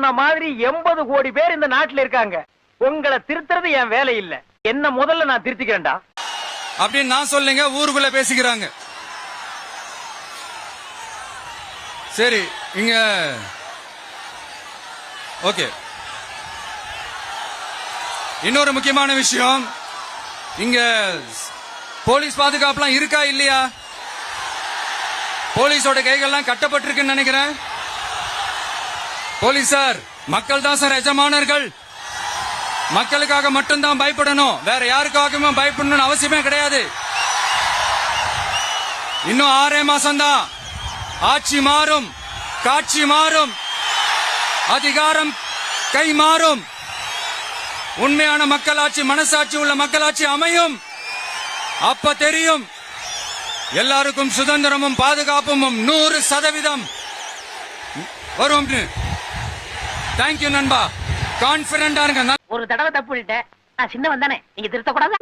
உன்ன மாதிரி 80 கோடி பேர் இந்த நாட்டுல இருக்காங்க. உங்களை திருத்துறது என் வேலை இல்ல. என்ன முதல்ல நான் திருத்திக்கிறேன்டா அப்படின்னு நான் சொல்லுங்க. ஊருக்குள்ள பேசிக்கிறாங்க. சரி, இங்க ஓகே. இன்னொரு முக்கியமான விஷயம், இங்க போலீஸ் பாதுகாப்புலாம் இருக்கா இல்லையா? போலீஸோட கைகள்லாம் கட்டப்பட்டிருக்குன்னு நினைக்கிறேன். போலீசார் மக்கள் தான் சார் எஜமானர்கள். மக்களுக்காக மட்டும்தான் பயப்படணும், வேற யாருக்காகவுமே பயப்படணும்னு அவசியமே கிடையாது. இன்னும் 6 மாசம் தான். ஆட்சி மாறும், காட்சி மாறும், அதிகாரம் கை மாறும். உண்மையான மக்களாட்சி, மனசாட்சி உள்ள மக்களாட்சி அமையும். அப்ப தெரியும் எல்லாருக்கும் சுதந்திரமும் பாதுகாப்பும் 100% வரும். தேங்க்யூ நண்பா. கான்பிடண்டா இருங்க. ஒரு தடவை தப்பு பண்ணிட்டேன். நான் சின்னவன் தானே, நீங்க திருத்தக்கூடாது.